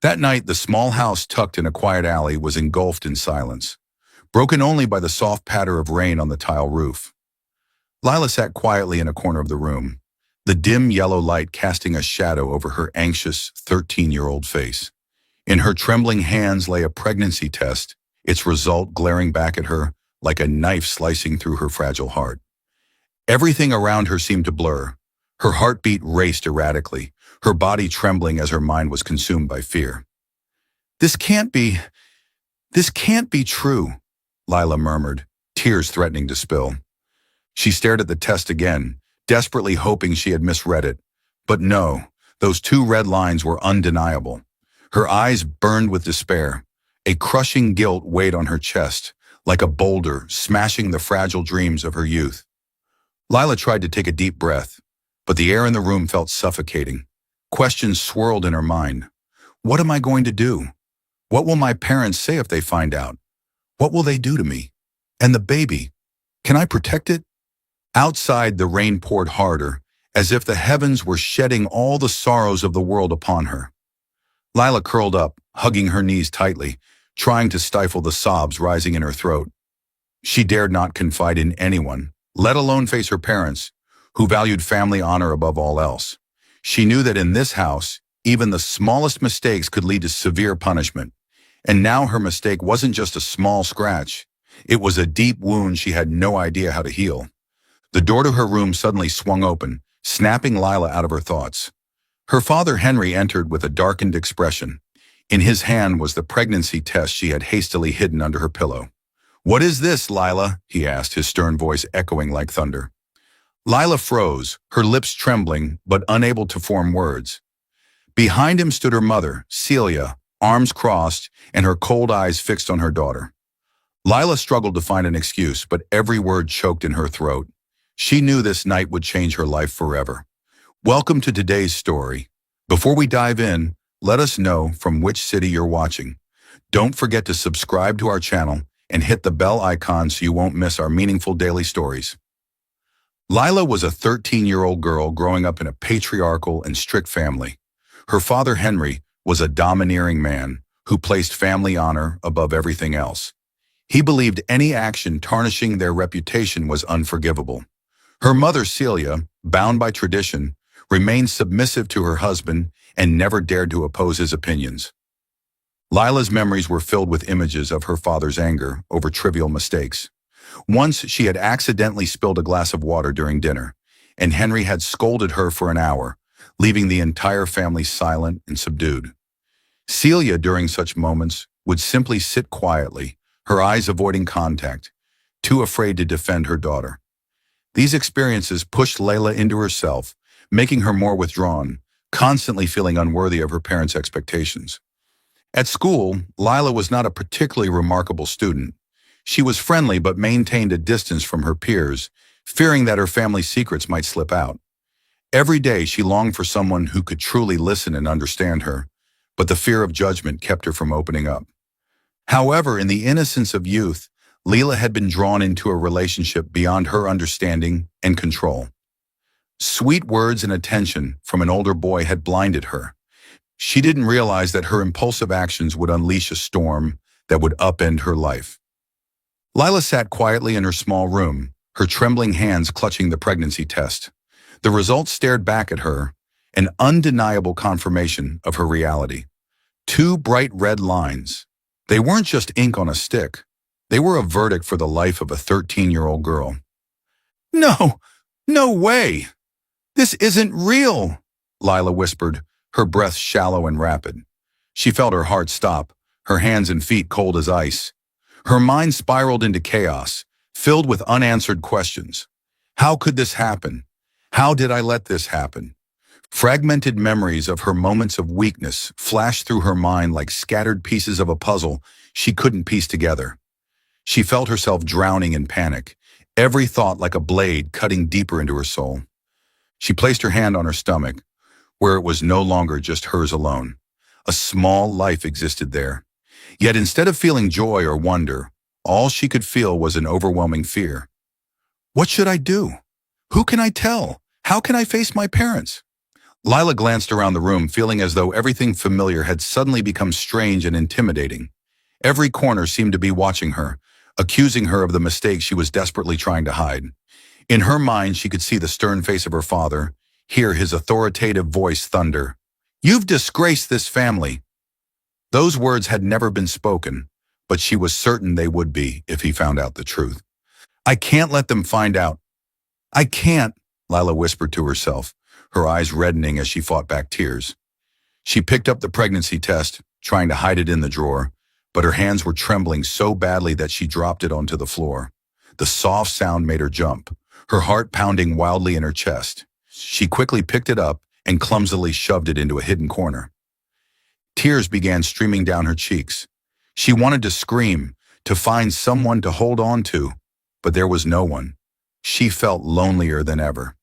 That night, the small house tucked in a quiet alley was engulfed in silence, broken only by the soft patter of rain on the tile roof. Lila sat quietly in a corner of the room, the dim yellow light casting a shadow over her anxious 13-year-old face. In her trembling hands lay a pregnancy test, its result glaring back at her like a knife slicing through her fragile heart. Everything around her seemed to blur. Her heartbeat raced erratically, her body trembling as her mind was consumed by fear. This can't be, this can't be true, Lila murmured, tears threatening to spill. She stared at the test again, desperately hoping she had misread it. But no, those two red lines were undeniable. Her eyes burned with despair. A crushing guilt weighed on her chest, like a boulder smashing the fragile dreams of her youth. Lila tried to take a deep breath, but the air in the room felt suffocating. Questions swirled in her mind. What am I going to do? What will my parents say if they find out? What will they do to me? And the baby? Can I protect it? Outside, the rain poured harder, as if the heavens were shedding all the sorrows of the world upon her. Lila curled up, hugging her knees tightly, trying to stifle the sobs rising in her throat. She dared not confide in anyone, let alone face her parents, who valued family honor above all else. She knew that in this house, even the smallest mistakes could lead to severe punishment. And now her mistake wasn't just a small scratch. It was a deep wound she had no idea how to heal. The door to her room suddenly swung open, snapping Lila out of her thoughts. Her father Henry entered with a darkened expression. In his hand was the pregnancy test she had hastily hidden under her pillow. "What is this, Lila?" he asked, his stern voice echoing like thunder. Lila froze, her lips trembling but unable to form words. Behind him stood her mother, Celia, arms crossed and her cold eyes fixed on her daughter. Lila struggled to find an excuse, but every word choked in her throat. She knew this night would change her life forever. Welcome to today's story. Before we dive in, let us know from which city you're watching. Don't forget to subscribe to our channel and hit the bell icon so you won't miss our meaningful daily stories. Lila was a 13-year-old girl growing up in a patriarchal and strict family. Her father, Henry, was a domineering man who placed family honor above everything else. He believed any action tarnishing their reputation was unforgivable. Her mother, Celia, bound by tradition, remained submissive to her husband and never dared to oppose his opinions. Lila's memories were filled with images of her father's anger over trivial mistakes. Once she had accidentally spilled a glass of water during dinner, and Henry had scolded her for an hour, leaving the entire family silent and subdued. Celia, during such moments, would simply sit quietly, her eyes avoiding contact, too afraid to defend her daughter. These experiences pushed Layla into herself, making her more withdrawn, constantly feeling unworthy of her parents' expectations. At school, Lila was not a particularly remarkable student. She was friendly but maintained a distance from her peers, fearing that her family's secrets might slip out. Every day she longed for someone who could truly listen and understand her, but the fear of judgment kept her from opening up. However, in the innocence of youth, Leela had been drawn into a relationship beyond her understanding and control. Sweet words and attention from an older boy had blinded her. She didn't realize that her impulsive actions would unleash a storm that would upend her life. Lila sat quietly in her small room, her trembling hands clutching the pregnancy test. The results stared back at her, an undeniable confirmation of her reality. Two bright red lines. They weren't just ink on a stick. They were a verdict for the life of a 13-year-old girl. "No, no way! This isn't real," Lila whispered, her breath shallow and rapid. She felt her heart stop, her hands and feet cold as ice. Her mind spiraled into chaos, filled with unanswered questions. How could this happen? How did I let this happen? Fragmented memories of her moments of weakness flashed through her mind like scattered pieces of a puzzle she couldn't piece together. She felt herself drowning in panic, every thought like a blade cutting deeper into her soul. She placed her hand on her stomach, where it was no longer just hers alone. A small life existed there. Yet instead of feeling joy or wonder, all she could feel was an overwhelming fear. What should I do? Who can I tell? How can I face my parents? Lila glanced around the room, feeling as though everything familiar had suddenly become strange and intimidating. Every corner seemed to be watching her, accusing her of the mistake she was desperately trying to hide. In her mind, she could see the stern face of her father, hear his authoritative voice thunder. "You've disgraced this family." Those words had never been spoken, but she was certain they would be if he found out the truth. "I can't let them find out. I can't," Lila whispered to herself, her eyes reddening as she fought back tears. She picked up the pregnancy test, trying to hide it in the drawer, but her hands were trembling so badly that she dropped it onto the floor. The soft sound made her jump, her heart pounding wildly in her chest. She quickly picked it up and clumsily shoved it into a hidden corner. Tears began streaming down her cheeks. She wanted to scream, to find someone to hold on to, but there was no one. She felt lonelier than ever.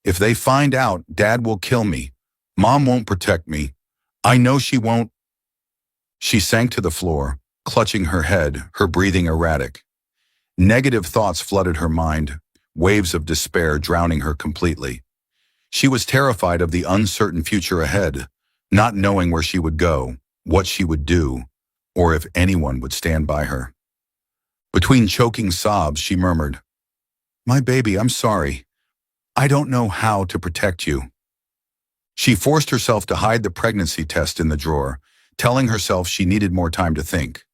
"If they find out, Dad will kill me. Mom won't protect me. I know she won't." She sank to the floor, clutching her head, her breathing erratic. Negative thoughts flooded her mind, waves of despair drowning her completely. She was terrified of the uncertain future ahead, not knowing where she would go, what she would do, or if anyone would stand by her. Between choking sobs, she murmured, "My baby, I'm sorry. I don't know how to protect you." She forced herself to hide the pregnancy test in the drawer, telling herself she needed more time to think.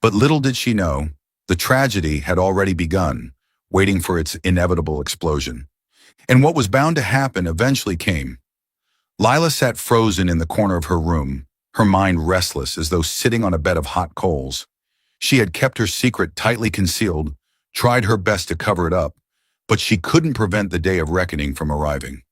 But little did she know, the tragedy had already begun, waiting for its inevitable explosion. And what was bound to happen eventually came. Lila sat frozen in the corner of her room, her mind restless as though sitting on a bed of hot coals. She had kept her secret tightly concealed, tried her best to cover it up, but she couldn't prevent the day of reckoning from arriving.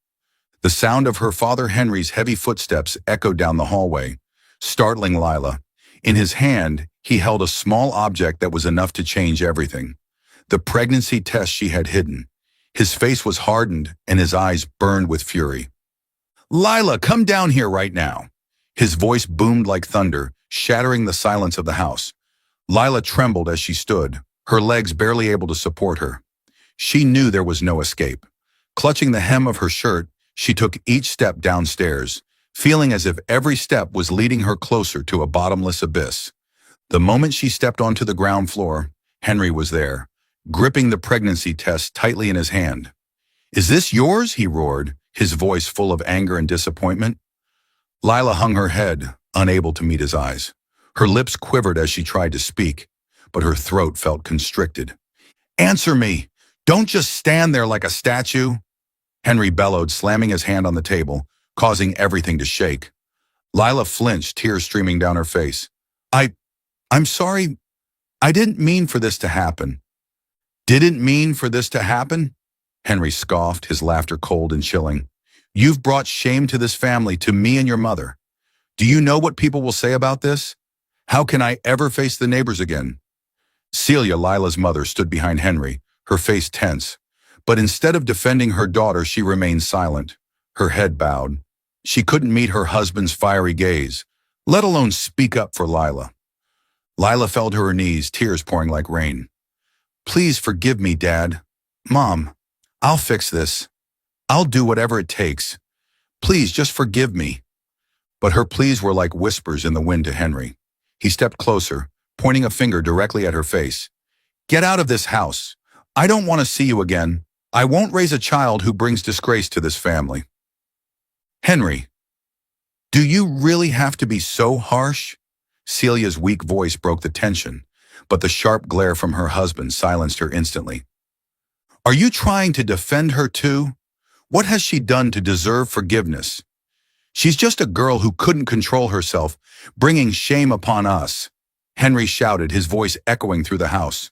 The sound of her father Henry's heavy footsteps echoed down the hallway, startling Lila. In his hand, he held a small object that was enough to change everything. The pregnancy test she had hidden. His face was hardened and his eyes burned with fury. "Lila, come down here right now." His voice boomed like thunder, shattering the silence of the house. Lila trembled as she stood, her legs barely able to support her. She knew there was no escape. Clutching the hem of her shirt, she took each step downstairs, feeling as if every step was leading her closer to a bottomless abyss. The moment she stepped onto the ground floor, Henry was there, gripping the pregnancy test tightly in his hand. "Is this yours?" he roared, his voice full of anger and disappointment. Lila hung her head, unable to meet his eyes. Her lips quivered as she tried to speak, but her throat felt constricted. "Answer me! Don't just stand there like a statue!" Henry bellowed, slamming his hand on the table, causing everything to shake. Lila flinched, tears streaming down her face. I, I'm sorry. I didn't mean for this to happen." "Didn't mean for this to happen?" Henry scoffed, his laughter cold and chilling. "You've brought shame to this family, to me and your mother. Do you know what people will say about this? How can I ever face the neighbors again?" Celia, Lila's mother, stood behind Henry, her face tense. But instead of defending her daughter, she remained silent, her head bowed. She couldn't meet her husband's fiery gaze, let alone speak up for Lila. Lila fell to her knees, tears pouring like rain. "Please forgive me, Dad. Mom, I'll fix this. I'll do whatever it takes. Please just forgive me." But her pleas were like whispers in the wind to Henry. He stepped closer, pointing a finger directly at her face. "Get out of this house. I don't want to see you again. I won't raise a child who brings disgrace to this family." "Henry, do you really have to be so harsh?" Celia's weak voice broke the tension, but the sharp glare from her husband silenced her instantly. "Are you trying to defend her too? What has she done to deserve forgiveness? She's just a girl who couldn't control herself, bringing shame upon us," Henry shouted, his voice echoing through the house.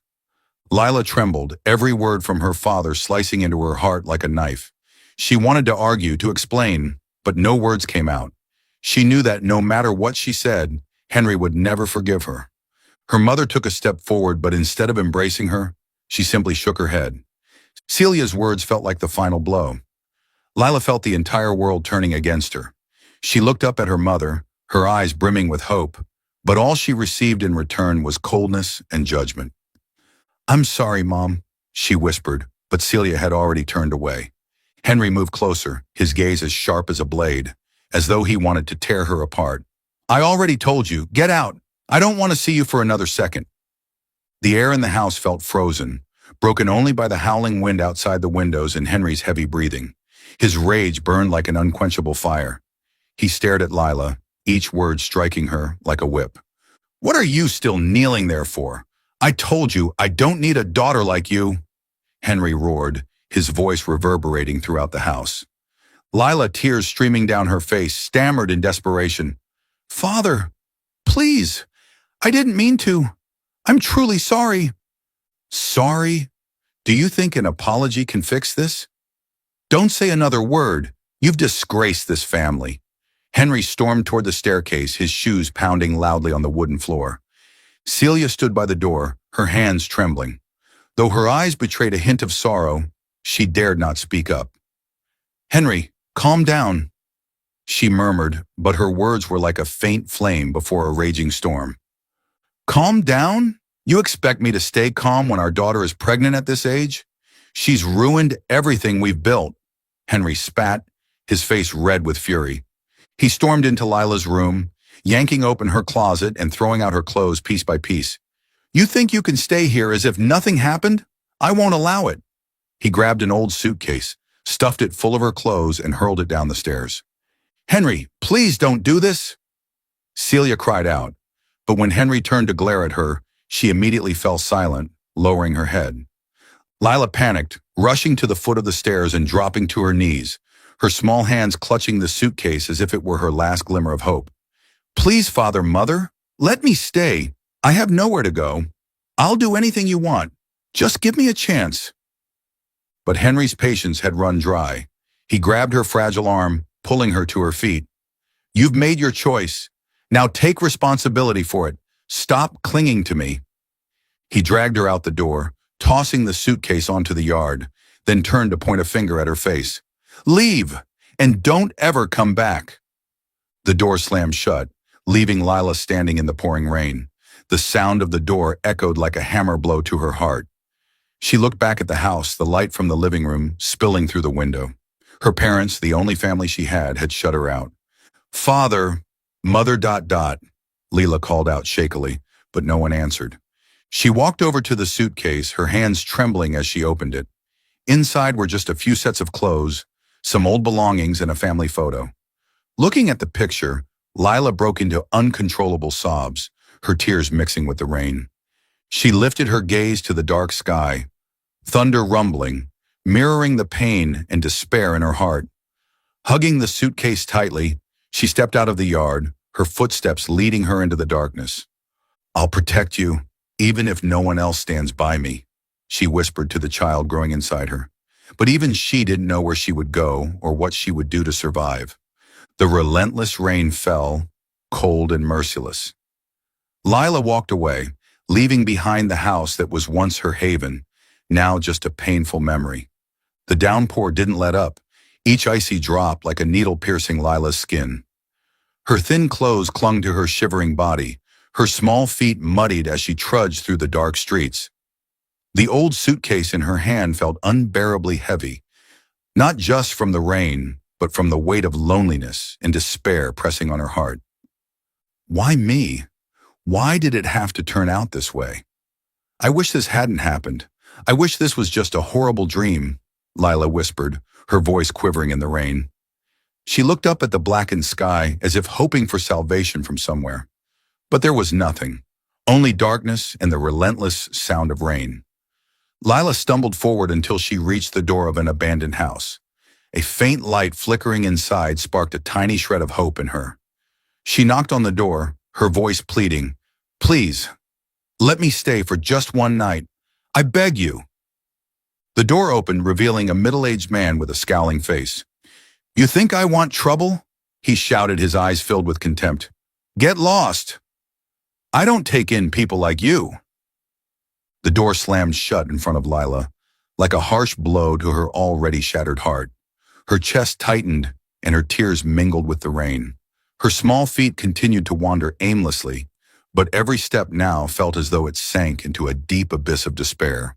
Lila trembled, every word from her father slicing into her heart like a knife. She wanted to argue, to explain, but no words came out. She knew that no matter what she said, Henry would never forgive her. Her mother took a step forward, but instead of embracing her, she simply shook her head. Celia's words felt like the final blow. Lila felt the entire world turning against her. She looked up at her mother, her eyes brimming with hope, but all she received in return was coldness and judgment. "I'm sorry, Mom," she whispered, but Celia had already turned away. Henry moved closer, his gaze as sharp as a blade, as though he wanted to tear her apart. I already told you, get out. I don't want to see you for another second. The air in the house felt frozen, broken only by the howling wind outside the windows and Henry's heavy breathing. His rage burned like an unquenchable fire. He stared at Lila, each word striking her like a whip. What are you still kneeling there for? I told you I don't need a daughter like you, Henry roared, his voice reverberating throughout the house. Lila, tears streaming down her face, stammered in desperation. Father, please, I didn't mean to. I'm truly sorry. Sorry? Do you think an apology can fix this? Don't say another word. You've disgraced this family. Henry stormed toward the staircase, his shoes pounding loudly on the wooden floor. Celia stood by the door, her hands trembling. Though her eyes betrayed a hint of sorrow, she dared not speak up. Henry, calm down, she murmured, but her words were like a faint flame before a raging storm. Calm down? You expect me to stay calm when our daughter is pregnant at this age? She's ruined everything we've built. Henry spat, his face red with fury. He stormed into Lila's room, yanking open her closet and throwing out her clothes piece by piece. You think you can stay here as if nothing happened? I won't allow it. He grabbed an old suitcase, stuffed it full of her clothes, and hurled it down the stairs. Henry, please don't do this. Celia cried out, but when Henry turned to glare at her, she immediately fell silent, lowering her head. Lila panicked, rushing to the foot of the stairs and dropping to her knees, her small hands clutching the suitcase as if it were her last glimmer of hope. Please, Father, Mother, let me stay. I have nowhere to go. I'll do anything you want. Just give me a chance. But Henry's patience had run dry. He grabbed her fragile arm, pulling her to her feet. You've made your choice. Now take responsibility for it. Stop clinging to me. He dragged her out the door, tossing the suitcase onto the yard, then turned to point a finger at her face. Leave, and don't ever come back. The door slammed shut, leaving Lila standing in the pouring rain. The sound of the door echoed like a hammer blow to her heart. She looked back at the house, the light from the living room spilling through the window. Her parents, the only family she had shut her out. Father, Mother ... Leela called out shakily, but no one answered. She walked over to the suitcase, her hands trembling as she opened it. Inside were just a few sets of clothes, some old belongings, and a family photo. Looking at the picture, Lila broke into uncontrollable sobs, her tears mixing with the rain. She lifted her gaze to the dark sky, thunder rumbling, mirroring the pain and despair in her heart. Hugging the suitcase tightly, she stepped out of the yard, her footsteps leading her into the darkness. I'll protect you, even if no one else stands by me, she whispered to the child growing inside her. But even she didn't know where she would go or what she would do to survive. The relentless rain fell, cold and merciless. Lila walked away, leaving behind the house that was once her haven, now just a painful memory. The downpour didn't let up, each icy drop like a needle piercing Lila's skin. Her thin clothes clung to her shivering body, her small feet muddied as she trudged through the dark streets. The old suitcase in her hand felt unbearably heavy, not just from the rain, but from the weight of loneliness and despair pressing on her heart. Why me? Why did it have to turn out this way? I wish this hadn't happened. I wish this was just a horrible dream, Lila whispered, her voice quivering in the rain. She looked up at the blackened sky as if hoping for salvation from somewhere. But there was nothing, only darkness and the relentless sound of rain. Lila stumbled forward until she reached the door of an abandoned house. A faint light flickering inside sparked a tiny shred of hope in her. She knocked on the door, her voice pleading, Please, let me stay for just one night. I beg you. The door opened, revealing a middle-aged man with a scowling face. You think I want trouble? He shouted, his eyes filled with contempt. Get lost. I don't take in people like you. The door slammed shut in front of Lila, like a harsh blow to her already shattered heart. Her chest tightened and her tears mingled with the rain. Her small feet continued to wander aimlessly, but every step now felt as though it sank into a deep abyss of despair.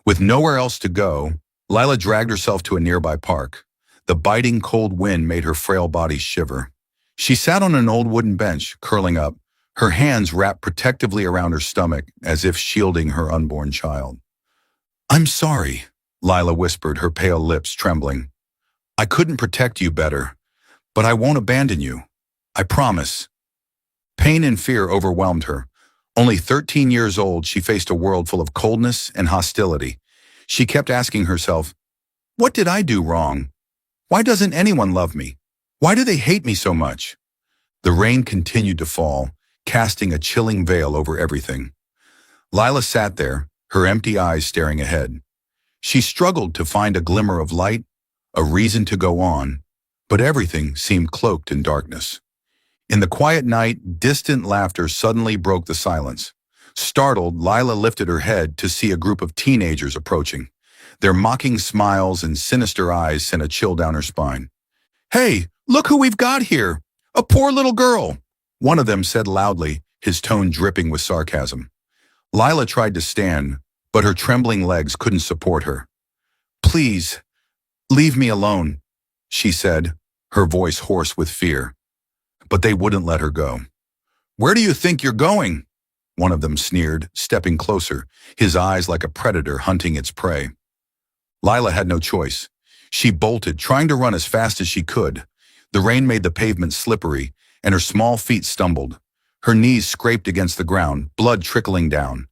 With nowhere else to go, Lila dragged herself to a nearby park. The biting cold wind made her frail body shiver. She sat on an old wooden bench, curling up, her hands wrapped protectively around her stomach as if shielding her unborn child. "I'm sorry," Lila whispered, her pale lips trembling. "I couldn't protect you better, but I won't abandon you. I promise." Pain and fear overwhelmed her. Only 13 years old, she faced a world full of coldness and hostility. She kept asking herself, "What did I do wrong? Why doesn't anyone love me? Why do they hate me so much?" The rain continued to fall, casting a chilling veil over everything. Lila sat there, her empty eyes staring ahead. She struggled to find a glimmer of light, a reason to go on, but everything seemed cloaked in darkness. In the quiet night, distant laughter suddenly broke the silence. Startled, Lila lifted her head to see a group of teenagers approaching. Their mocking smiles and sinister eyes sent a chill down her spine. "Hey, look who we've got here! A poor little girl!" one of them said loudly, his tone dripping with sarcasm. Lila tried to stand, but her trembling legs couldn't support her. "Please, leave me alone," she said, her voice hoarse with fear. But they wouldn't let her go. "Where do you think you're going?" one of them sneered, stepping closer, his eyes like a predator hunting its prey. Lila had no choice. She bolted, trying to run as fast as she could. The rain made the pavement slippery, and her small feet stumbled. Her knees scraped against the ground, blood trickling down.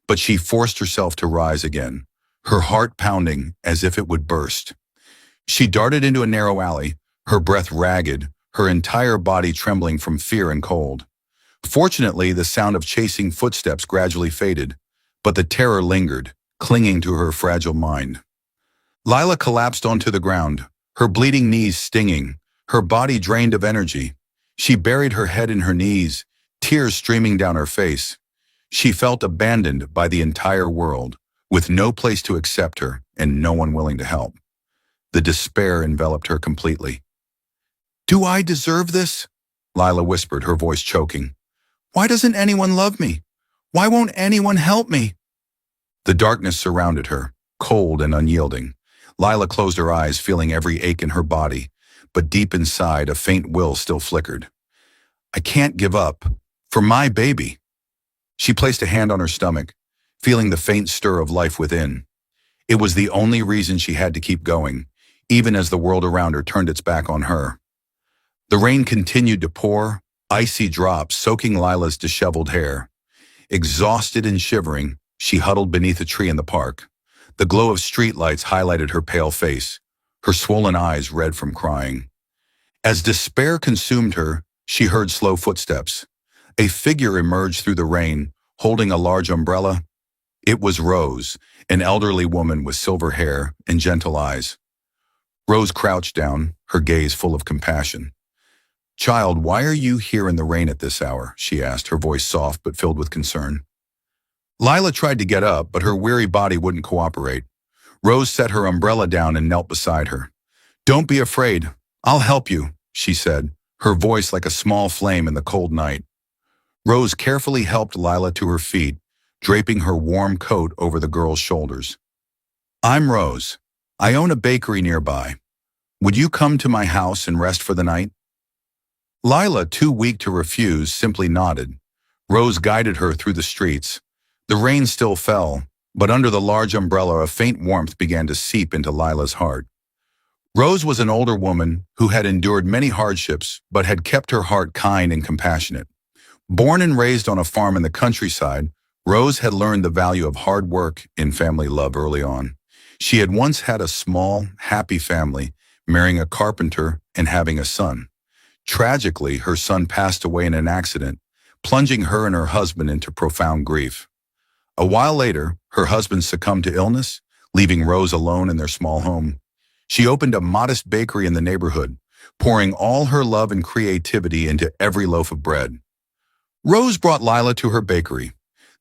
But she forced herself to rise again, her heart pounding as if it would burst. She darted into a narrow alley, her breath ragged, her entire body trembling from fear and cold. Fortunately, the sound of chasing footsteps gradually faded, but the terror lingered, clinging to her fragile mind. Lila collapsed onto the ground, her bleeding knees stinging, her body drained of energy. She buried her head in her knees, tears streaming down her face. She felt abandoned by the entire world, with no place to accept her and no one willing to help. The despair enveloped her completely. "Do I deserve this?" Lila whispered, her voice choking. "Why doesn't anyone love me? Why won't anyone help me?" The darkness surrounded her, cold and unyielding. Lila closed her eyes, feeling every ache in her body, but deep inside, a faint will still flickered. "I can't give up. For my baby." She placed a hand on her stomach, feeling the faint stir of life within. It was the only reason she had to keep going, even as the world around her turned its back on her. The rain continued to pour, icy drops soaking Lila's disheveled hair. Exhausted and shivering, she huddled beneath a tree in the park. The glow of streetlights highlighted her pale face, her swollen eyes red from crying. As despair consumed her, she heard slow footsteps. A figure emerged through the rain, holding a large umbrella. It was Rose, an elderly woman with silver hair and gentle eyes. Rose crouched down, her gaze full of compassion. "Child, why are you here in the rain at this hour?" she asked, her voice soft but filled with concern. Lila tried to get up, but her weary body wouldn't cooperate. Rose set her umbrella down and knelt beside her. "Don't be afraid. I'll help you," she said, her voice like a small flame in the cold night. Rose carefully helped Lila to her feet, draping her warm coat over the girl's shoulders. "I'm Rose. I own a bakery nearby. Would you come to my house and rest for the night?" Lila, too weak to refuse, simply nodded. Rose guided her through the streets. The rain still fell, but under the large umbrella a faint warmth began to seep into Lila's heart. Rose was an older woman who had endured many hardships but had kept her heart kind and compassionate. Born and raised on a farm in the countryside, Rose had learned the value of hard work and family love early on. She had once had a small, happy family, marrying a carpenter and having a son. Tragically, her son passed away in an accident, plunging her and her husband into profound grief. A while later, her husband succumbed to illness, leaving Rose alone in their small home. She opened a modest bakery in the neighborhood, pouring all her love and creativity into every loaf of bread. Rose brought Lila to her bakery.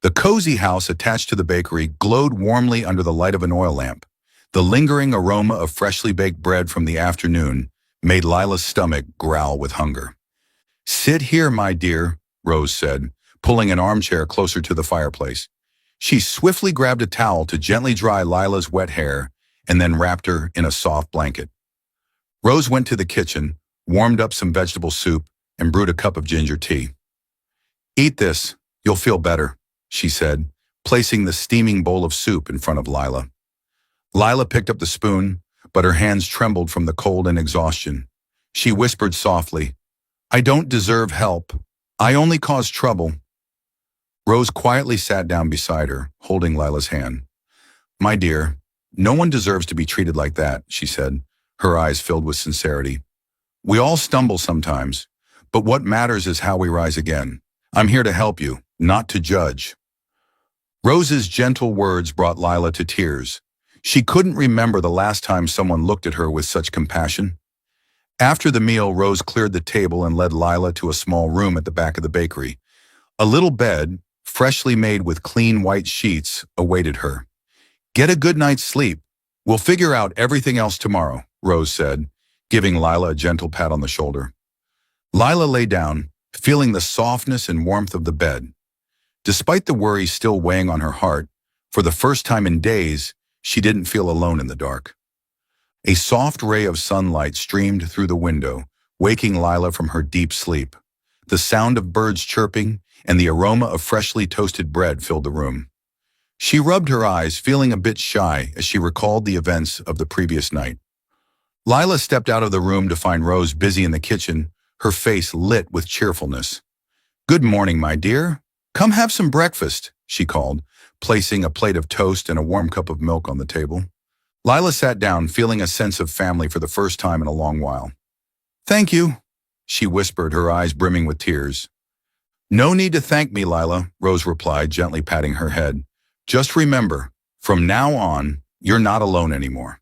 The cozy house attached to the bakery glowed warmly under the light of an oil lamp. The lingering aroma of freshly baked bread from the afternoon made Lila's stomach growl with hunger. "Sit here, my dear," Rose said, pulling an armchair closer to the fireplace. She swiftly grabbed a towel to gently dry Lila's wet hair and then wrapped her in a soft blanket. Rose went to the kitchen, warmed up some vegetable soup, and brewed a cup of ginger tea. "Eat this, you'll feel better," she said, placing the steaming bowl of soup in front of Lila. Lila picked up the spoon, but her hands trembled from the cold and exhaustion. She whispered softly, "I don't deserve help. I only cause trouble." Rose quietly sat down beside her, holding Lila's hand. "My dear, no one deserves to be treated like that," she said, her eyes filled with sincerity. "We all stumble sometimes, but what matters is how we rise again. I'm here to help you, not to judge." Rose's gentle words brought Lila to tears. She couldn't remember the last time someone looked at her with such compassion. After the meal, Rose cleared the table and led Lila to a small room at the back of the bakery. A little bed, freshly made with clean white sheets, awaited her. "Get a good night's sleep. We'll figure out everything else tomorrow," Rose said, giving Lila a gentle pat on the shoulder. Lila lay down, feeling the softness and warmth of the bed. Despite the worry still weighing on her heart, for the first time in days, she didn't feel alone in the dark. A soft ray of sunlight streamed through the window, waking Lila from her deep sleep. The sound of birds chirping and the aroma of freshly toasted bread filled the room. She rubbed her eyes, feeling a bit shy as she recalled the events of the previous night. Lila stepped out of the room to find Rose busy in the kitchen, her face lit with cheerfulness. "Good morning, my dear. Come have some breakfast," she called, placing a plate of toast and a warm cup of milk on the table. Lila sat down, feeling a sense of family for the first time in a long while. "Thank you," she whispered, her eyes brimming with tears. "No need to thank me, Lila," Rose replied, gently patting her head. "Just remember, from now on, you're not alone anymore."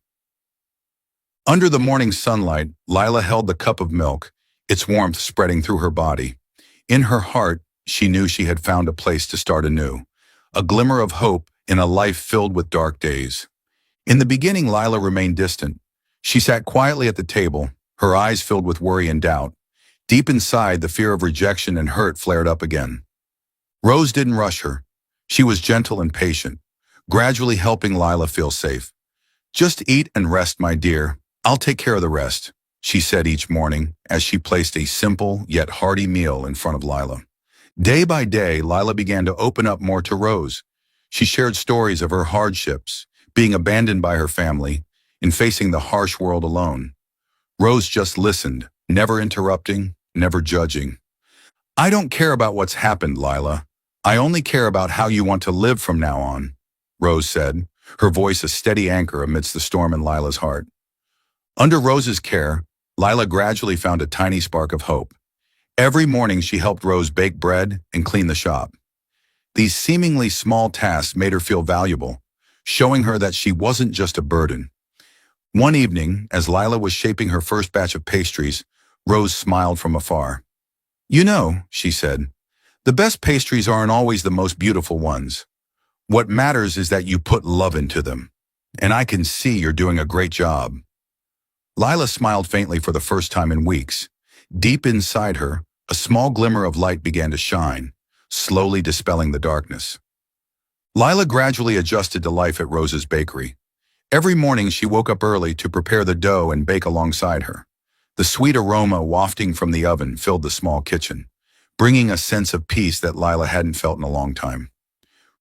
Under the morning sunlight, Lila held the cup of milk, its warmth spreading through her body. In her heart, she knew she had found a place to start anew, a glimmer of hope in a life filled with dark days. In the beginning, Lila remained distant. She sat quietly at the table, her eyes filled with worry and doubt. Deep inside, the fear of rejection and hurt flared up again. Rose didn't rush her. She was gentle and patient, gradually helping Lila feel safe. "Just eat and rest, my dear. I'll take care of the rest," she said each morning as she placed a simple yet hearty meal in front of Lila. Day by day, Lila began to open up more to Rose. She shared stories of her hardships, being abandoned by her family, and facing the harsh world alone. Rose just listened, never interrupting, never judging. "I don't care about what's happened, Lila. I only care about how you want to live from now on," Rose said, her voice a steady anchor amidst the storm in Lila's heart. Under Rose's care, Lila gradually found a tiny spark of hope. Every morning she helped Rose bake bread and clean the shop. These seemingly small tasks made her feel valuable, showing her that she wasn't just a burden. One evening, as Lila was shaping her first batch of pastries, Rose smiled from afar. "You know," she said, "the best pastries aren't always the most beautiful ones. What matters is that you put love into them. And I can see you're doing a great job." Lila smiled faintly for the first time in weeks. Deep inside her, a small glimmer of light began to shine, slowly dispelling the darkness. Lila gradually adjusted to life at Rose's bakery. Every morning she woke up early to prepare the dough and bake alongside her. The sweet aroma wafting from the oven filled the small kitchen, bringing a sense of peace that Lila hadn't felt in a long time.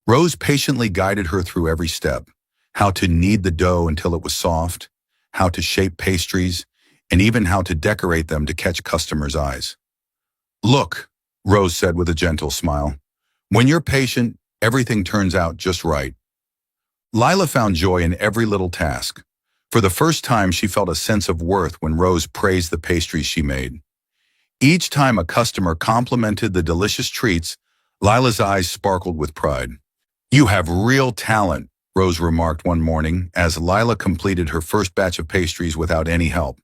Rose patiently guided her through every step, how to knead the dough until it was soft, how to shape pastries, and even how to decorate them to catch customers' eyes. "Look," Rose said with a gentle smile, "when you're patient, everything turns out just right." Lila found joy in every little task. For the first time, she felt a sense of worth when Rose praised the pastries she made. Each time a customer complimented the delicious treats, Lila's eyes sparkled with pride. "You have real talent," Rose remarked one morning as Lila completed her first batch of pastries without any help.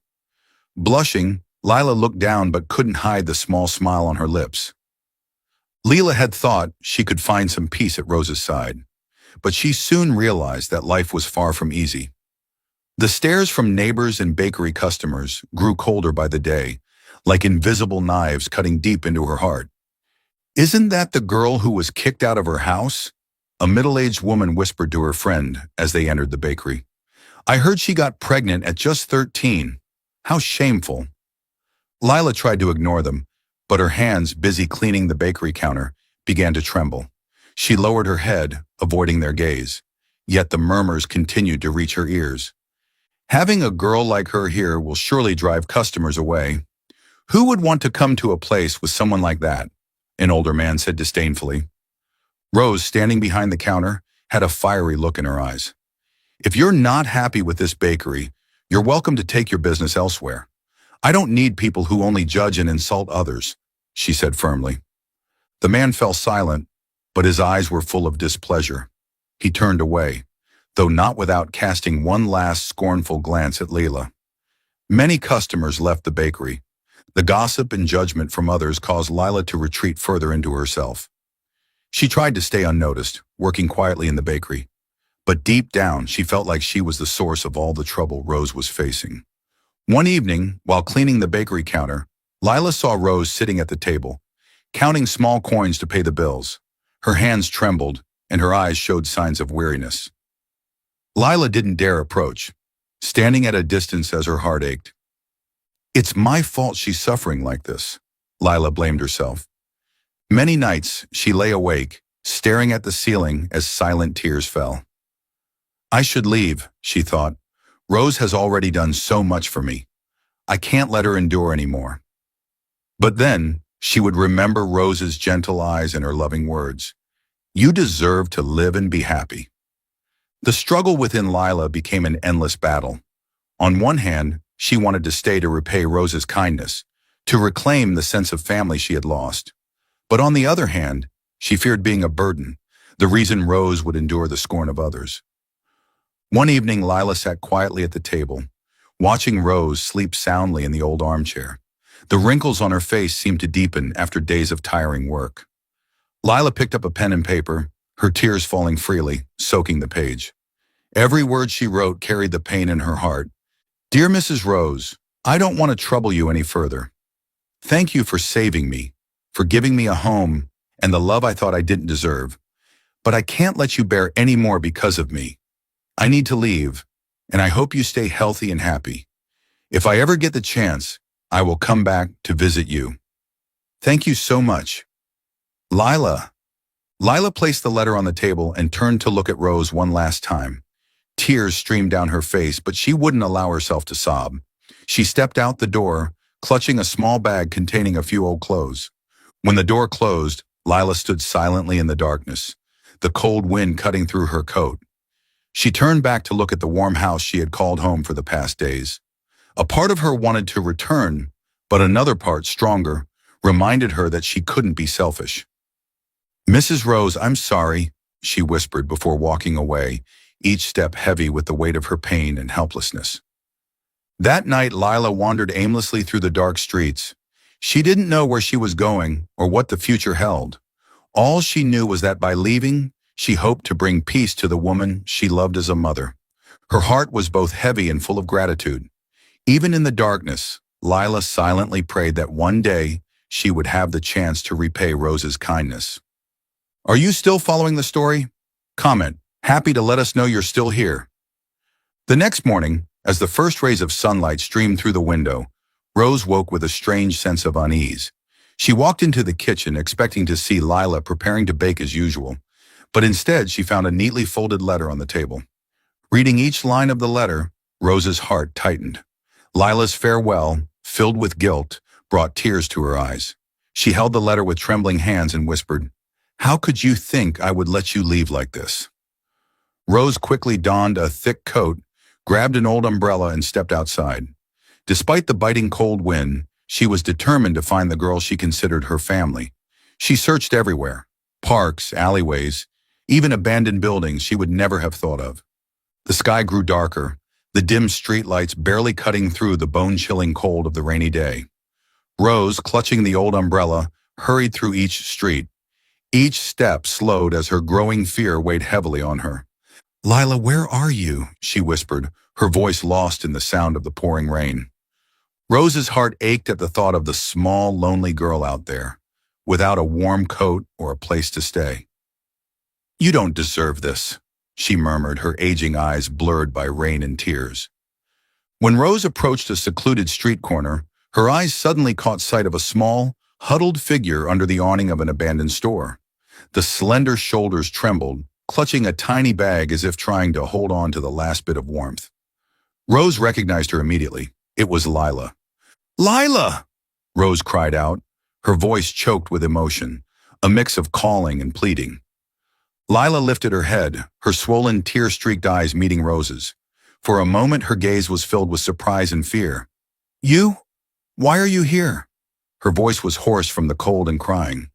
Blushing, Lila looked down but couldn't hide the small smile on her lips. Lila had thought she could find some peace at Rose's side, but she soon realized that life was far from easy. The stares from neighbors and bakery customers grew colder by the day, like invisible knives cutting deep into her heart. "Isn't that the girl who was kicked out of her house?" a middle-aged woman whispered to her friend as they entered the bakery. I heard she got pregnant at just 13. How shameful. Lila tried to ignore them, but her hands, busy cleaning the bakery counter, began to tremble. She lowered her head, avoiding their gaze. Yet the murmurs continued to reach her ears. Having a girl like her here will surely drive customers away. Who would want to come to a place with someone like that? An older man said disdainfully. Rose, standing behind the counter, had a fiery look in her eyes. If you're not happy with this bakery, you're welcome to take your business elsewhere. I don't need people who only judge and insult others, she said firmly. The man fell silent, but his eyes were full of displeasure. He turned away, though not without casting one last scornful glance at Leela. Many customers left the bakery. The gossip and judgment from others caused Lila to retreat further into herself. She tried to stay unnoticed, working quietly in the bakery. But deep down, she felt like she was the source of all the trouble Rose was facing. One evening, while cleaning the bakery counter, Lila saw Rose sitting at the table, counting small coins to pay the bills. Her hands trembled, and her eyes showed signs of weariness. Lila didn't dare approach, standing at a distance as her heart ached. It's my fault she's suffering like this, Lila blamed herself. Many nights, she lay awake, staring at the ceiling as silent tears fell. I should leave, she thought. Rose has already done so much for me. I can't let her endure anymore. But then, she would remember Rose's gentle eyes and her loving words. You deserve to live and be happy. The struggle within Lila became an endless battle. On one hand, she wanted to stay to repay Rose's kindness, to reclaim the sense of family she had lost. But on the other hand, she feared being a burden, the reason Rose would endure the scorn of others. One evening, Lila sat quietly at the table, watching Rose sleep soundly in the old armchair. The wrinkles on her face seemed to deepen after days of tiring work. Lila picked up a pen and paper, her tears falling freely, soaking the page. Every word she wrote carried the pain in her heart. Dear Mrs. Rose, I don't want to trouble you any further. Thank you for saving me, for giving me a home and the love I thought I didn't deserve. But I can't let you bear any more because of me. I need to leave, and I hope you stay healthy and happy. If I ever get the chance, I will come back to visit you. Thank you so much. Lila. Lila placed the letter on the table and turned to look at Rose one last time. Tears streamed down her face, but she wouldn't allow herself to sob. She stepped out the door, clutching a small bag containing a few old clothes. When the door closed, Lila stood silently in the darkness, the cold wind cutting through her coat. She turned back to look at the warm house she had called home for the past days. A part of her wanted to return, but another part, stronger, reminded her that she couldn't be selfish. Mrs. Rose, I'm sorry, she whispered before walking away, each step heavy with the weight of her pain and helplessness. That night, Lila wandered aimlessly through the dark streets. She didn't know where she was going or what the future held. All she knew was that by leaving, she hoped to bring peace to the woman she loved as a mother. Her heart was both heavy and full of gratitude. Even in the darkness, Lila silently prayed that one day she would have the chance to repay Rose's kindness. Are you still following the story? Comment, happy to let us know you're still here. The next morning, as the first rays of sunlight streamed through the window, Rose woke with a strange sense of unease. She walked into the kitchen expecting to see Lila preparing to bake as usual, but instead she found a neatly folded letter on the table. Reading each line of the letter, Rose's heart tightened. Lila's farewell, filled with guilt, brought tears to her eyes. She held the letter with trembling hands and whispered, "How could you think I would let you leave like this?" Rose quickly donned a thick coat, grabbed an old umbrella, and stepped outside. Despite the biting cold wind, she was determined to find the girl she considered her family. She searched everywhere, parks, alleyways, even abandoned buildings she would never have thought of. The sky grew darker, the dim streetlights barely cutting through the bone-chilling cold of the rainy day. Rose, clutching the old umbrella, hurried through each street. Each step slowed as her growing fear weighed heavily on her. "Lila, where are you?" she whispered, her voice lost in the sound of the pouring rain. Rose's heart ached at the thought of the small, lonely girl out there, without a warm coat or a place to stay. "You don't deserve this," she murmured, her aging eyes blurred by rain and tears. When Rose approached a secluded street corner, her eyes suddenly caught sight of a small, huddled figure under the awning of an abandoned store. The slender shoulders trembled, clutching a tiny bag as if trying to hold on to the last bit of warmth. Rose recognized her immediately. It was Lila. "Lila!" Rose cried out, her voice choked with emotion, a mix of calling and pleading. Lila lifted her head, her swollen, tear-streaked eyes meeting Rose's. For a moment, her gaze was filled with surprise and fear. "You? Why are you here?" Her voice was hoarse from the cold and crying.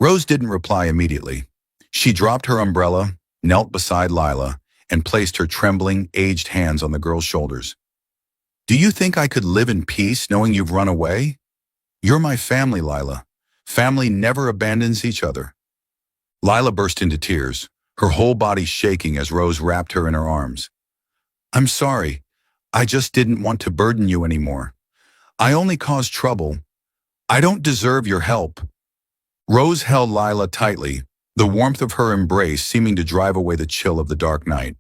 Rose didn't reply immediately. She dropped her umbrella, knelt beside Lila, and placed her trembling, aged hands on the girl's shoulders. "Do you think I could live in peace knowing you've run away? You're my family, Lila. Family never abandons each other." Lila burst into tears, her whole body shaking as Rose wrapped her in her arms. "I'm sorry. I just didn't want to burden you anymore. I only caused trouble. I don't deserve your help." Rose held Lila tightly, the warmth of her embrace seeming to drive away the chill of the dark night.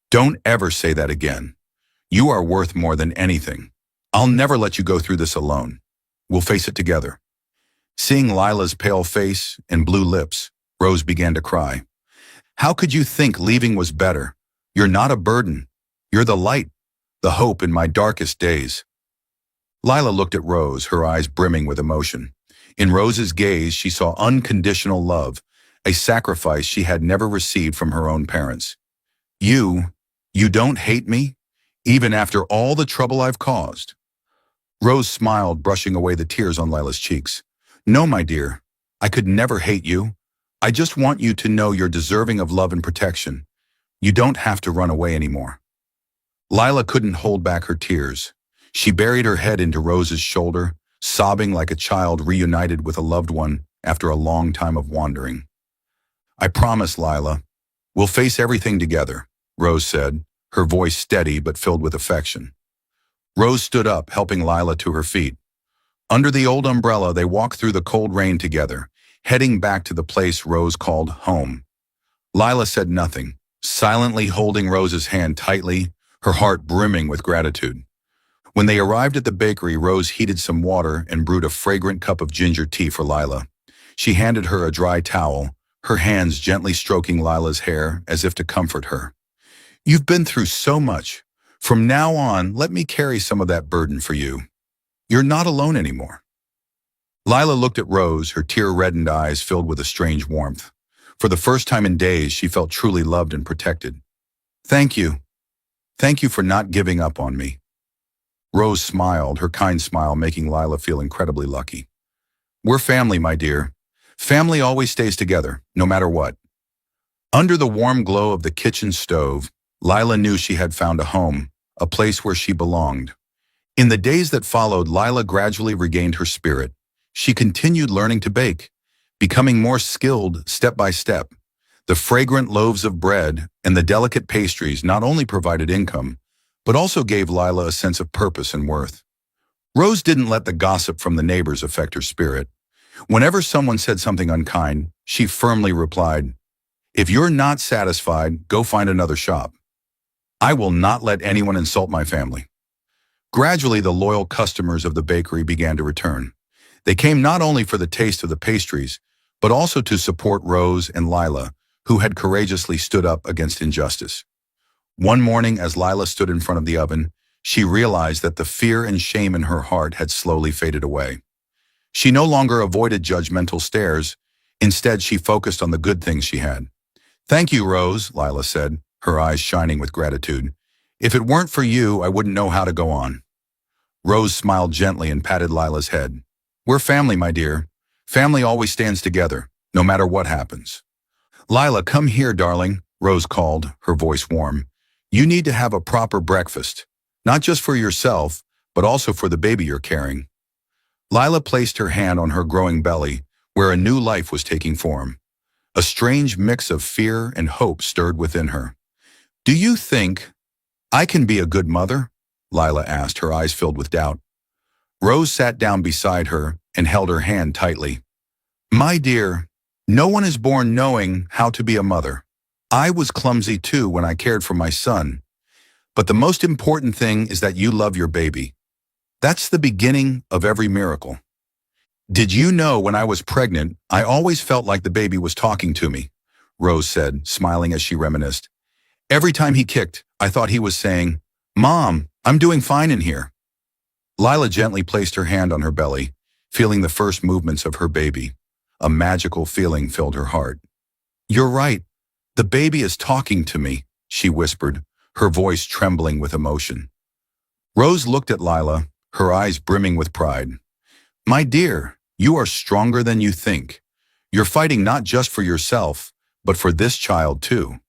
"Don't ever say that again. You are worth more than anything. I'll never let you go through this alone. We'll face it together." Seeing Lila's pale face and blue lips, Rose began to cry. "How could you think leaving was better? You're not a burden. You're the light, the hope in my darkest days." Lila looked at Rose, her eyes brimming with emotion. In Rose's gaze, she saw unconditional love, a sacrifice she had never received from her own parents. You don't hate me, even after all the trouble I've caused?" Rose smiled, brushing away the tears on Lila's cheeks. "No, my dear, I could never hate you. I just want you to know you're deserving of love and protection. You don't have to run away anymore." Lila couldn't hold back her tears. She buried her head into Rose's shoulder, sobbing like a child reunited with a loved one after a long time of wandering. "I promise, Lila. We'll face everything together," Rose said, her voice steady but filled with affection. Rose stood up, helping Lila to her feet. Under the old umbrella, they walked through the cold rain together, heading back to the place Rose called home. Lila said nothing, silently holding Rose's hand tightly, her heart brimming with gratitude. When they arrived at the bakery, Rose heated some water and brewed a fragrant cup of ginger tea for Lila. She handed her a dry towel, her hands gently stroking Lila's hair as if to comfort her. "You've been through so much. From now on, let me carry some of that burden for you. You're not alone anymore." Lila looked at Rose, her tear-reddened eyes filled with a strange warmth. For the first time in days, she felt truly loved and protected. "Thank you. Thank you for not giving up on me." Rose smiled, her kind smile making Lila feel incredibly lucky. "We're family, my dear. Family always stays together, no matter what." Under the warm glow of the kitchen stove, Lila knew she had found a home, a place where she belonged. In the days that followed, Lila gradually regained her spirit. She continued learning to bake, becoming more skilled step by step. The fragrant loaves of bread and the delicate pastries not only provided income, but also gave Lila a sense of purpose and worth. Rose didn't let the gossip from the neighbors affect her spirit. Whenever someone said something unkind, she firmly replied, "If you're not satisfied, go find another shop. I will not let anyone insult my family." Gradually, the loyal customers of the bakery began to return. They came not only for the taste of the pastries, but also to support Rose and Lila, who had courageously stood up against injustice. One morning, as Lila stood in front of the oven, she realized that the fear and shame in her heart had slowly faded away. She no longer avoided judgmental stares. Instead, she focused on the good things she had. "Thank you, Rose," Lila said, her eyes shining with gratitude. "If it weren't for you, I wouldn't know how to go on." Rose smiled gently and patted Lila's head. "We're family, my dear. Family always stands together, no matter what happens." "Lila, come here, darling," Rose called, her voice warm. "You need to have a proper breakfast, not just for yourself, but also for the baby you're carrying." Lila placed her hand on her growing belly, where a new life was taking form. A strange mix of fear and hope stirred within her. "Do you think I can be a good mother?" Lila asked, her eyes filled with doubt. Rose sat down beside her and held her hand tightly. "My dear, no one is born knowing how to be a mother. I was clumsy too when I cared for my son, but the most important thing is that you love your baby. That's the beginning of every miracle. Did you know when I was pregnant, I always felt like the baby was talking to me, Rose said, smiling as she reminisced. Every time he kicked, I thought he was saying, Mom, I'm doing fine in here. Lila gently placed her hand on her belly, feeling the first movements of her baby. A magical feeling filled her heart. You're right. The baby is talking to me, she whispered, her voice trembling with emotion. Rose looked at Lila, her eyes brimming with pride. My dear, you are stronger than you think. You're fighting not just for yourself, but for this child too.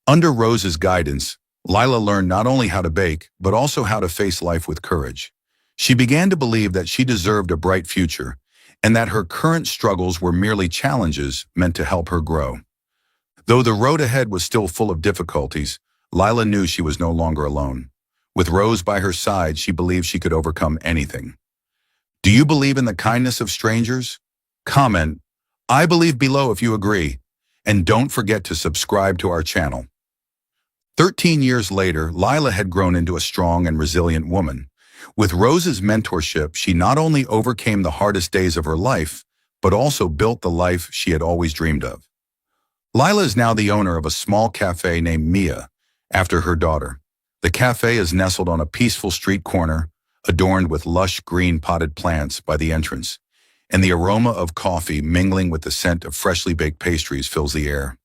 Under Rose's guidance, Lila learned not only how to bake, but also how to face life with courage. She began to believe that she deserved a bright future, and that her current struggles were merely challenges meant to help her grow. Though the road ahead was still full of difficulties, Lila knew she was no longer alone. With Rose by her side, she believed she could overcome anything. Do you believe in the kindness of strangers? Comment, I believe below if you agree. And don't forget to subscribe to our channel. 13 years later, Lila had grown into a strong and resilient woman. With Rose's mentorship, she not only overcame the hardest days of her life, but also built the life she had always dreamed of. Lila is now the owner of a small cafe named Mia, after her daughter. The cafe is nestled on a peaceful street corner, adorned with lush green potted plants by the entrance, and the aroma of coffee mingling with the scent of freshly baked pastries fills the air.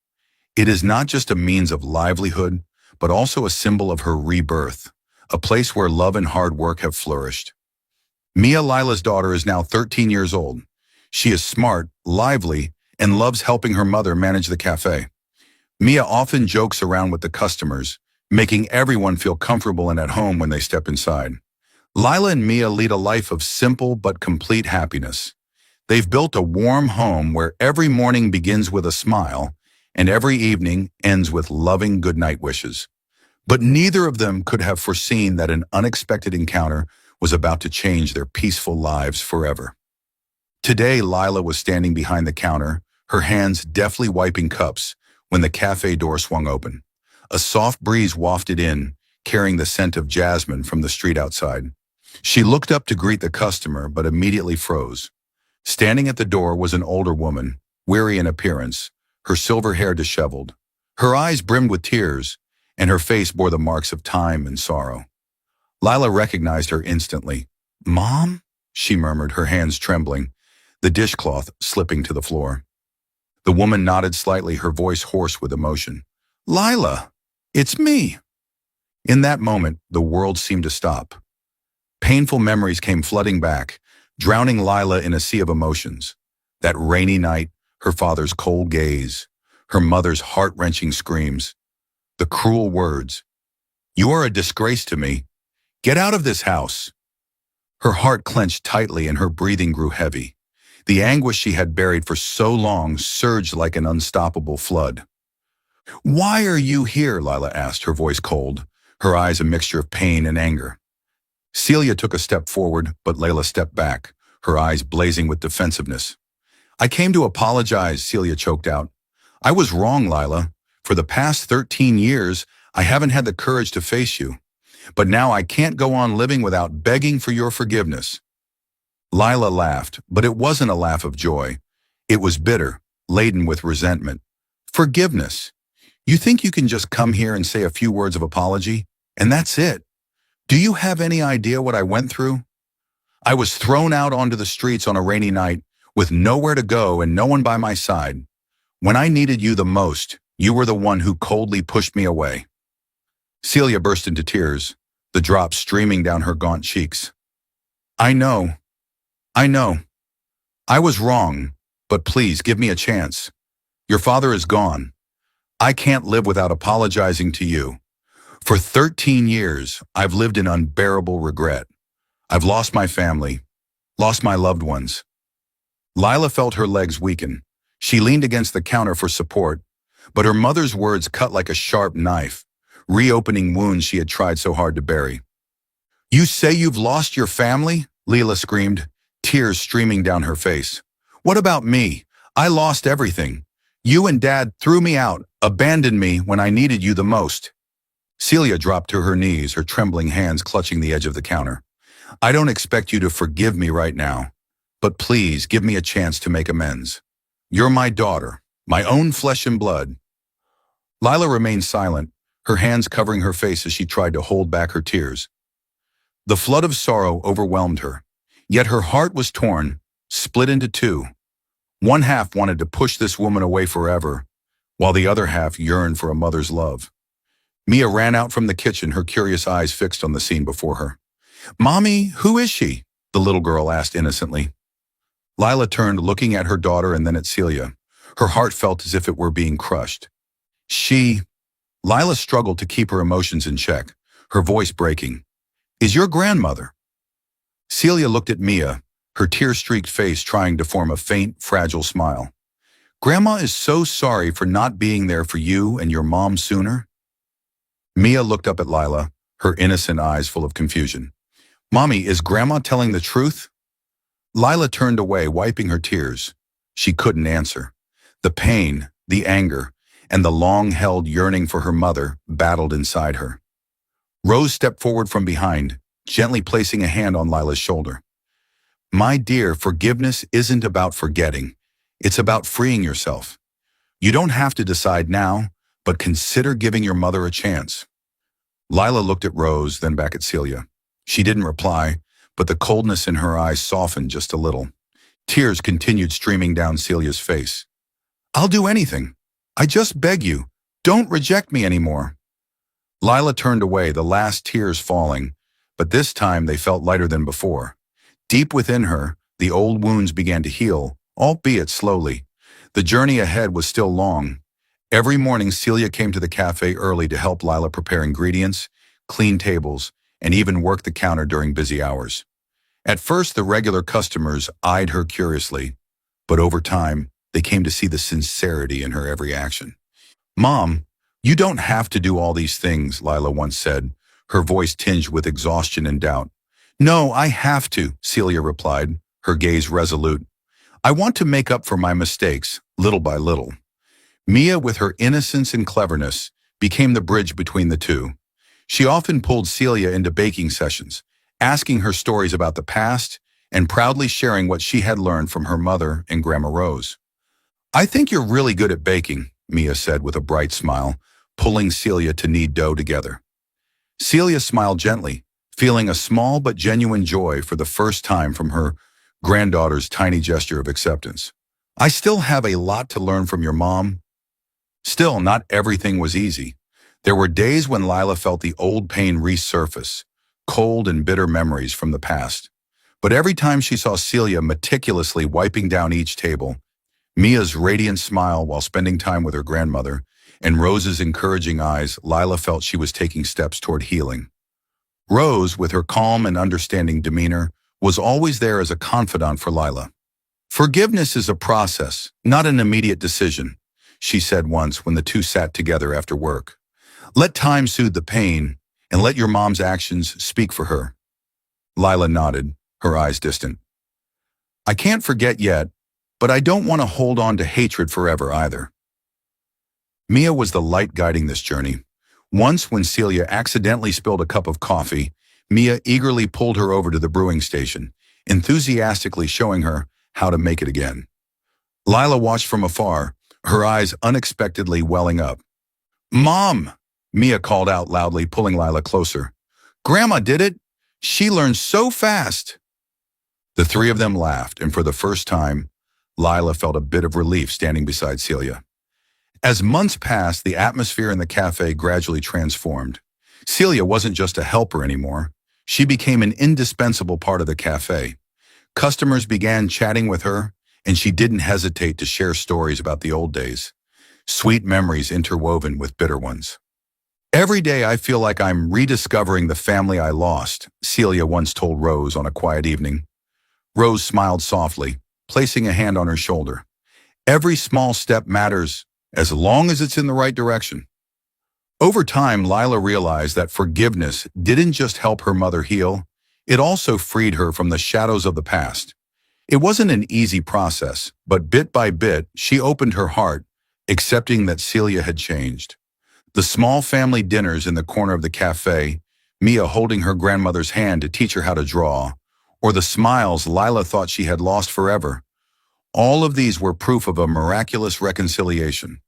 It is not just a means of livelihood, but also a symbol of her rebirth, a place where love and hard work have flourished. Mia, Lila's daughter, is now 13 years old. She is smart, lively, and loves helping her mother manage the cafe. Mia often jokes around with the customers, making everyone feel comfortable and at home when they step inside. Lila and Mia lead a life of simple but complete happiness. They've built a warm home where every morning begins with a smile and every evening ends with loving goodnight wishes. But neither of them could have foreseen that an unexpected encounter was about to change their peaceful lives forever. Today, Lila was standing behind the counter, her hands deftly wiping cups, when the cafe door swung open. A soft breeze wafted in, carrying the scent of jasmine from the street outside. She looked up to greet the customer, but immediately froze. Standing at the door was an older woman, weary in appearance, her silver hair disheveled. Her eyes brimmed with tears, and her face bore the marks of time and sorrow. Lila recognized her instantly. Mom? She murmured, her hands trembling, the dishcloth slipping to the floor. The woman nodded slightly, her voice hoarse with emotion. Lila, it's me. In that moment, the world seemed to stop. Painful memories came flooding back, drowning Lila in a sea of emotions. That rainy night, her father's cold gaze, her mother's heart-wrenching screams, the cruel words, "You are a disgrace to me. Get out of this house." Her heart clenched tightly and her breathing grew heavy. The anguish she had buried for so long surged like an unstoppable flood. Why are you here? Lila asked, her voice cold, her eyes a mixture of pain and anger. Celia took a step forward, but Layla stepped back, her eyes blazing with defensiveness. I came to apologize, Celia choked out. I was wrong, Lila. For the past 13 years, I haven't had the courage to face you. But now I can't go on living without begging for your forgiveness. Lila laughed, but it wasn't a laugh of joy. It was bitter, laden with resentment. Forgiveness. You think you can just come here and say a few words of apology, and that's it? Do you have any idea what I went through? I was thrown out onto the streets on a rainy night with nowhere to go and no one by my side. When I needed you the most, you were the one who coldly pushed me away. Celia burst into tears, the drops streaming down her gaunt cheeks. I know. I was wrong, but please give me a chance. Your father is gone. I can't live without apologizing to you. For 13 years, I've lived in unbearable regret. I've lost my family, lost my loved ones. Lila felt her legs weaken. She leaned against the counter for support, but her mother's words cut like a sharp knife, reopening wounds she had tried so hard to bury. You say you've lost your family? Leela screamed, tears streaming down her face. What about me? I lost everything. You and Dad threw me out, abandoned me when I needed you the most. Celia dropped to her knees, her trembling hands clutching the edge of the counter. I don't expect you to forgive me right now, but please give me a chance to make amends. You're my daughter, my own flesh and blood. Lila remained silent, her hands covering her face as she tried to hold back her tears. The flood of sorrow overwhelmed her, yet her heart was torn, split into two. One half wanted to push this woman away forever, while the other half yearned for a mother's love. Mia ran out from the kitchen, her curious eyes fixed on the scene before her. Mommy, who is she? The little girl asked innocently. Lila turned, looking at her daughter and then at Celia. Her heart felt as if it were being crushed. Lila struggled to keep her emotions in check, her voice breaking. Is your grandmother? Celia looked at Mia, her tear-streaked face trying to form a faint, fragile smile. Grandma is so sorry for not being there for you and your mom sooner. Mia looked up at Lila, her innocent eyes full of confusion. Mommy, is Grandma telling the truth? Lila turned away, wiping her tears. She couldn't answer. The pain, the anger, and the long-held yearning for her mother battled inside her. Rose stepped forward from behind, gently placing a hand on Lila's shoulder. My dear, forgiveness isn't about forgetting. It's about freeing yourself. You don't have to decide now, but consider giving your mother a chance. Lila looked at Rose, then back at Celia. She didn't reply, but the coldness in her eyes softened just a little. Tears continued streaming down Celia's face. I'll do anything. I just beg you, don't reject me anymore. Lila turned away, the last tears falling, but this time they felt lighter than before. Deep within her, the old wounds began to heal, albeit slowly. The journey ahead was still long. Every morning, Celia came to the cafe early to help Lila prepare ingredients, clean tables, and even work the counter during busy hours. At first, the regular customers eyed her curiously, but over time, they came to see the sincerity in her every action. Mom, you don't have to do all these things, Lila once said, her voice tinged with exhaustion and doubt. No, I have to, Celia replied, her gaze resolute. I want to make up for my mistakes, little by little. Mia, with her innocence and cleverness, became the bridge between the two. She often pulled Celia into baking sessions, asking her stories about the past and proudly sharing what she had learned from her mother and Grandma Rose. I think you're really good at baking, Mia said with a bright smile, pulling Celia to knead dough together. Celia smiled gently, feeling a small but genuine joy for the first time from her granddaughter's tiny gesture of acceptance. I still have a lot to learn from your mom. Still, not everything was easy. There were days when Lila felt the old pain resurface, cold and bitter memories from the past. But every time she saw Celia meticulously wiping down each table, Mia's radiant smile while spending time with her grandmother, and Rose's encouraging eyes, Lila felt she was taking steps toward healing. Rose, with her calm and understanding demeanor, was always there as a confidant for Lila. Forgiveness is a process, not an immediate decision, she said once when the two sat together after work. Let time soothe the pain, and let your mom's actions speak for her. Lila nodded, her eyes distant. I can't forget yet, but I don't want to hold on to hatred forever either. Mia was the light guiding this journey. Once, when Celia accidentally spilled a cup of coffee, Mia eagerly pulled her over to the brewing station, enthusiastically showing her how to make it again. Lila watched from afar, her eyes unexpectedly welling up. Mom! Mia called out loudly, pulling Lila closer. Grandma did it! She learned so fast! The three of them laughed, and for the first time, Lila felt a bit of relief standing beside Celia. As months passed, the atmosphere in the cafe gradually transformed. Celia wasn't just a helper anymore. She became an indispensable part of the cafe. Customers began chatting with her, and she didn't hesitate to share stories about the old days, sweet memories interwoven with bitter ones. Every day I feel like I'm rediscovering the family I lost, Celia once told Rose on a quiet evening. Rose smiled softly, placing a hand on her shoulder. Every small step matters, as long as it's in the right direction. Over time, Lila realized that forgiveness didn't just help her mother heal, it also freed her from the shadows of the past. It wasn't an easy process, but bit by bit, she opened her heart, accepting that Celia had changed. The small family dinners in the corner of the cafe, Mia holding her grandmother's hand to teach her how to draw, or the smiles Lila thought she had lost forever. All of these were proof of a miraculous reconciliation.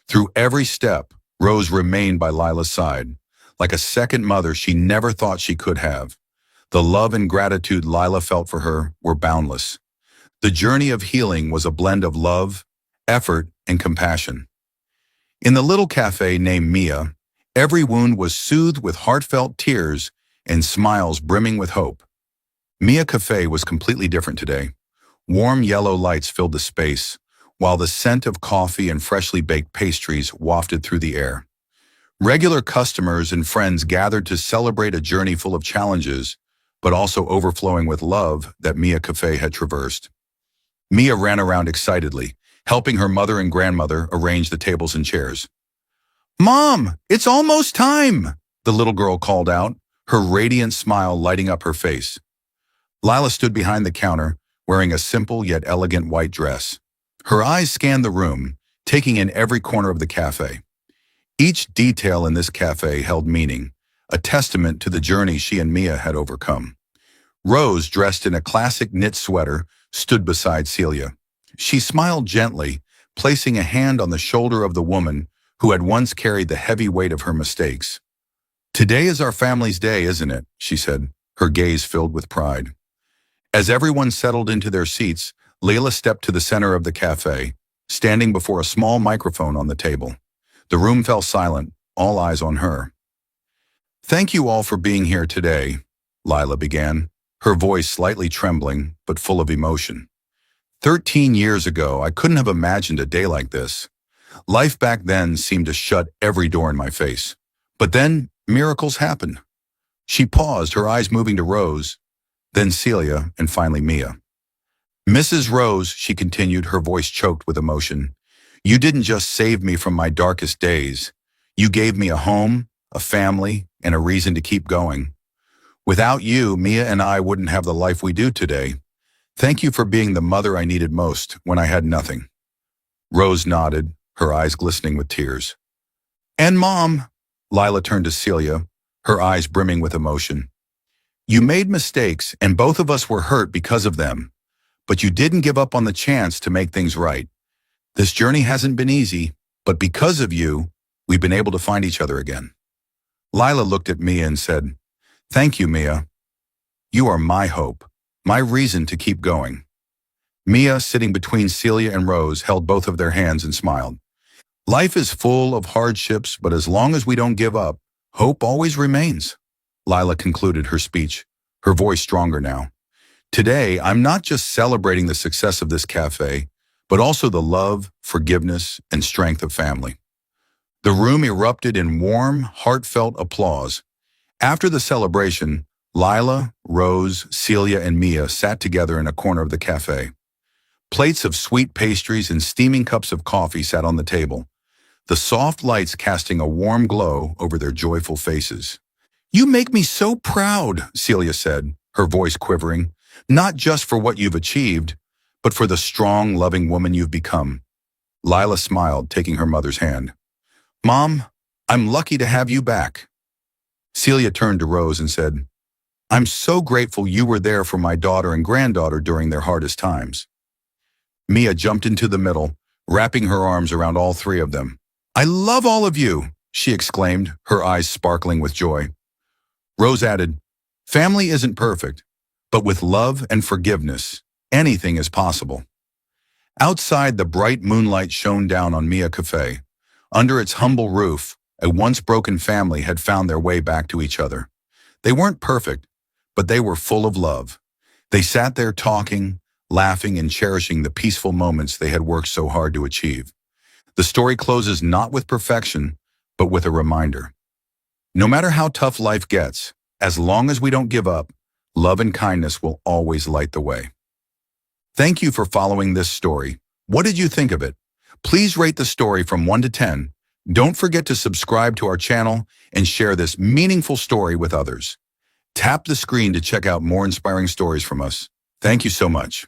Through every step, Rose remained by Lila's side, like a second mother she never thought she could have. The love and gratitude Lila felt for her were boundless. The journey of healing was a blend of love, effort, and compassion. In the little cafe named Mia, every wound was soothed with heartfelt tears and smiles brimming with hope. Mia Cafe was completely different today. Warm yellow lights filled the space, while the scent of coffee and freshly baked pastries wafted through the air. Regular customers and friends gathered to celebrate a journey full of challenges, but also overflowing with love that Mia Cafe had traversed. Mia ran around excitedly, helping her mother and grandmother arrange the tables and chairs. "Mom, it's almost time!" the little girl called out, her radiant smile lighting up her face. Lila stood behind the counter, wearing a simple yet elegant white dress. Her eyes scanned the room, taking in every corner of the cafe. Each detail in this cafe held meaning, a testament to the journey she and Mia had overcome. Rose, dressed in a classic knit sweater, stood beside Celia. She smiled gently, placing a hand on the shoulder of the woman who had once carried the heavy weight of her mistakes. "Today is our family's day, isn't it?" she said, her gaze filled with pride. As everyone settled into their seats, Leila stepped to the center of the cafe, standing before a small microphone on the table. The room fell silent, all eyes on her. "Thank you all for being here today," Lila began, her voice slightly trembling but full of emotion. 13 years ago, I couldn't have imagined a day like this. Life back then seemed to shut every door in my face. But then, miracles happened. She paused, her eyes moving to Rose, then Celia, and finally Mia. "Mrs. Rose," she continued, her voice choked with emotion, "you didn't just save me from my darkest days. You gave me a home, a family, and a reason to keep going. Without you, Mia and I wouldn't have the life we do today. Thank you for being the mother I needed most when I had nothing." Rose nodded, her eyes glistening with tears. "And Mom," Lila turned to Celia, her eyes brimming with emotion. "You made mistakes, and both of us were hurt because of them. But you didn't give up on the chance to make things right. This journey hasn't been easy, but because of you, we've been able to find each other again." Lila looked at Mia and said, "Thank you, Mia. You are my hope, my reason to keep going." Mia, sitting between Celia and Rose, held both of their hands and smiled. "Life is full of hardships, but as long as we don't give up, hope always remains." Lila concluded her speech, her voice stronger now. "Today, I'm not just celebrating the success of this cafe, but also the love, forgiveness, and strength of family." The room erupted in warm, heartfelt applause. After the celebration, Lila, Rose, Celia, and Mia sat together in a corner of the cafe. Plates of sweet pastries and steaming cups of coffee sat on the table, the soft lights casting a warm glow over their joyful faces. "You make me so proud," Celia said, her voice quivering, "not just for what you've achieved, but for the strong, loving woman you've become." Lila smiled, taking her mother's hand. "Mom, I'm lucky to have you back." Celia turned to Rose and said, "I'm so grateful you were there for my daughter and granddaughter during their hardest times." Mia jumped into the middle, wrapping her arms around all three of them. "I love all of you," she exclaimed, her eyes sparkling with joy. Rose added, "Family isn't perfect, but with love and forgiveness, anything is possible." Outside, the bright moonlight shone down on Mia Cafe. Under its humble roof, a once broken family had found their way back to each other. They weren't perfect, but they were full of love. They sat there talking, laughing, and cherishing the peaceful moments they had worked so hard to achieve. The story closes not with perfection, but with a reminder. No matter how tough life gets, as long as we don't give up, love and kindness will always light the way. Thank you for following this story. What did you think of it? Please rate the story from 1 to 10. Don't forget to subscribe to our channel and share this meaningful story with others. Tap the screen to check out more inspiring stories from us. Thank you so much.